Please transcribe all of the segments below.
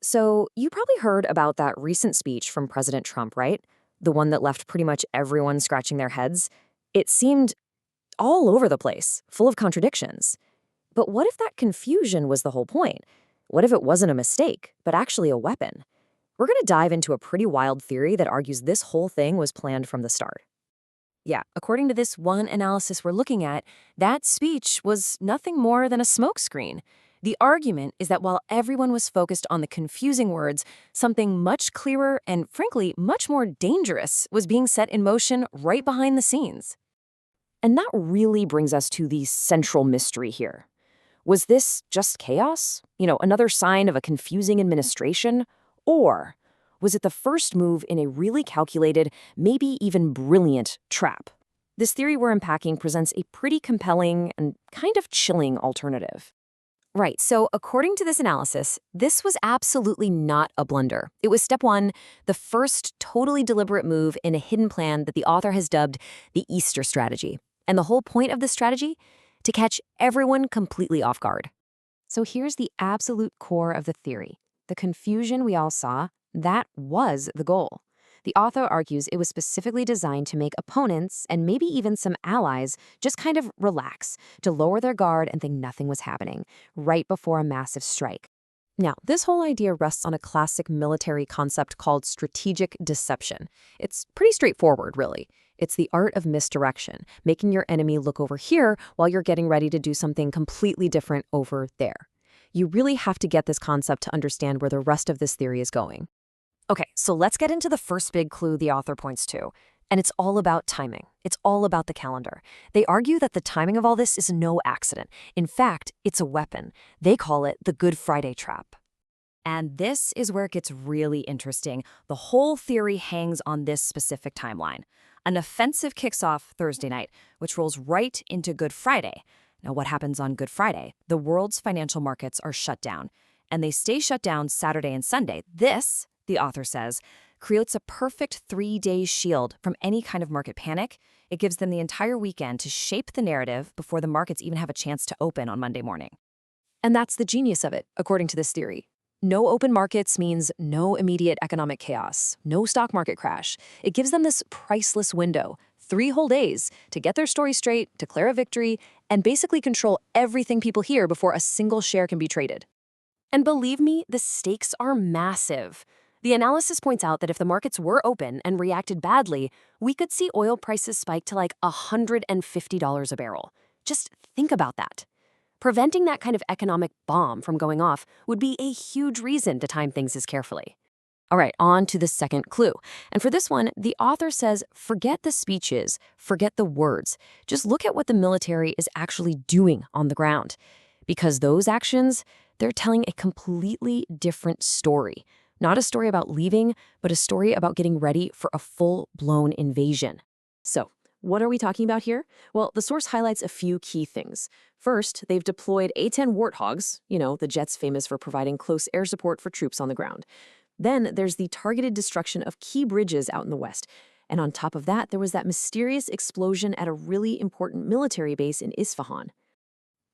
So, you probably heard about that recent speech from President Trump, right? The one that left pretty much everyone scratching their heads. It seemed all over the place, full of contradictions. But what if that confusion was the whole point? What if it wasn't a mistake, but actually a weapon? We're going to dive into a pretty wild theory that argues this whole thing was planned from the start. Yeah, according to this one analysis we're looking at, that speech was nothing more than a smokescreen. The argument is that while everyone was focused on the confusing words, something much clearer and, frankly, much more dangerous was being set in motion right behind the scenes. And that really brings us to the central mystery here. Was this just chaos? Another sign of a confusing administration? Or was it the first move in a really calculated, maybe even brilliant trap? This theory we're unpacking presents a pretty compelling and kind of chilling alternative. Right, so according to this analysis, this was absolutely not a blunder. It was step one, the first totally deliberate move in a hidden plan that the author has dubbed the Easter strategy. And the whole point of this strategy? To catch everyone completely off guard. So here's the absolute core of the theory. The confusion we all saw, that was the goal. The author argues it was specifically designed to make opponents, and maybe even some allies, just kind of relax, to lower their guard and think nothing was happening, right before a massive strike. Now, this whole idea rests on a classic military concept called strategic deception. It's pretty straightforward, really. It's the art of misdirection, making your enemy look over here while you're getting ready to do something completely different over there. You really have to get this concept to understand where the rest of this theory is going. Okay, so let's get into the first big clue the author points to. And it's all about timing. It's all about the calendar. They argue that the timing of all this is no accident. In fact, it's a weapon. They call it the Good Friday trap. And this is where it gets really interesting. The whole theory hangs on this specific timeline. An offensive kicks off Thursday night, which rolls right into Good Friday. Now, what happens on Good Friday? The world's financial markets are shut down, and they stay shut down Saturday and Sunday. This, the author says, creates a perfect 3-day shield from any kind of market panic. It gives them the entire weekend to shape the narrative before the markets even have a chance to open on Monday morning. And that's the genius of it, according to this theory. No open markets means no immediate economic chaos, no stock market crash. It gives them this priceless window, 3 whole days, to get their story straight, declare a victory, and basically control everything people hear before a single share can be traded. And believe me, the stakes are massive. The analysis points out that if the markets were open and reacted badly, we could see oil prices spike to like $150 a barrel. Just think about that. Preventing that kind of economic bomb from going off would be a huge reason to time things as carefully. All right, on to the second clue. And for this one, the author says, forget the speeches, forget the words. Just look at what the military is actually doing on the ground. Because those actions, they're telling a completely different story. Not a story about leaving, but a story about getting ready for a full-blown invasion. So, what are we talking about here? Well, the source highlights a few key things. First, they've deployed A-10 Warthogs, the jets famous for providing close air support for troops on the ground. Then there's the targeted destruction of key bridges out in the west. And on top of that, there was that mysterious explosion at a really important military base in Isfahan.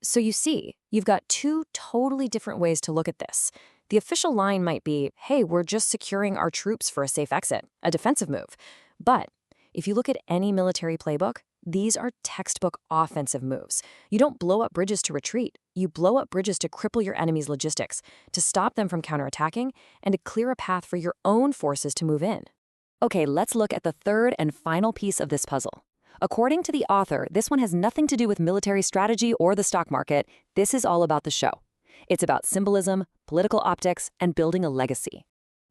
So you see, you've got 2 totally different ways to look at this. The official line might be, hey, we're just securing our troops for a safe exit, a defensive move. But if you look at any military playbook, these are textbook offensive moves. You don't blow up bridges to retreat. You blow up bridges to cripple your enemy's logistics, to stop them from counterattacking, and to clear a path for your own forces to move in. Okay, let's look at the third and final piece of this puzzle. According to the author, this one has nothing to do with military strategy or the stock market. This is all about the show. It's about symbolism, political optics, and building a legacy.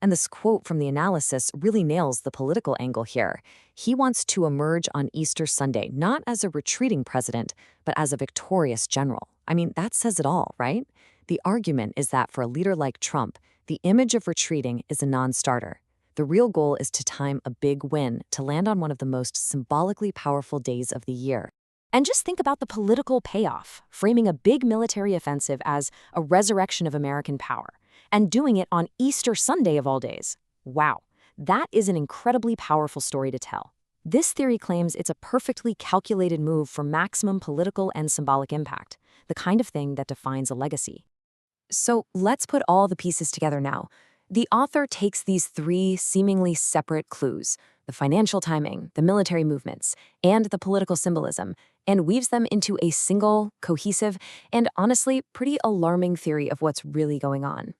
And this quote from the analysis really nails the political angle here. He wants to emerge on Easter Sunday, not as a retreating president, but as a victorious general. I mean, that says it all, right? The argument is that for a leader like Trump, the image of retreating is a non-starter. The real goal is to time a big win to land on one of the most symbolically powerful days of the year. And just think about the political payoff, framing a big military offensive as a resurrection of American power, and doing it on Easter Sunday of all days. Wow, that is an incredibly powerful story to tell. This theory claims it's a perfectly calculated move for maximum political and symbolic impact, the kind of thing that defines a legacy. So let's put all the pieces together now. The author takes these three seemingly separate clues, the financial timing, the military movements, and the political symbolism, and weaves them into a single, cohesive, and honestly pretty alarming theory of what's really going on.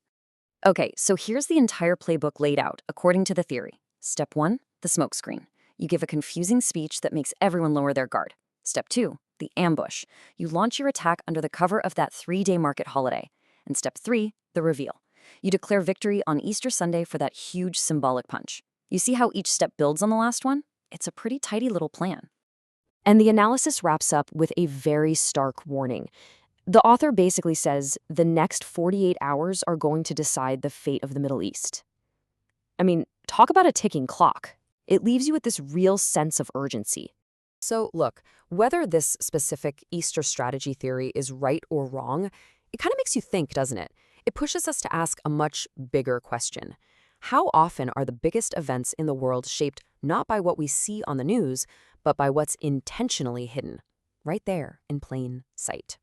Okay, so here's the entire playbook laid out according to the theory. Step 1, the smokescreen. You give a confusing speech that makes everyone lower their guard. Step 2, the ambush. You launch your attack under the cover of that 3-day market holiday. And step 3, the reveal. You declare victory on Easter Sunday for that huge symbolic punch. You see how each step builds on the last one? It's a pretty tidy little plan. And the analysis wraps up with a very stark warning. The author basically says the next 48 hours are going to decide the fate of the Middle East. I mean, talk about a ticking clock. It leaves you with this real sense of urgency. So look, whether this specific Easter strategy theory is right or wrong, it kind of makes you think, doesn't it? It pushes us to ask a much bigger question. How often are the biggest events in the world shaped not by what we see on the news, but by what's intentionally hidden, right there in plain sight?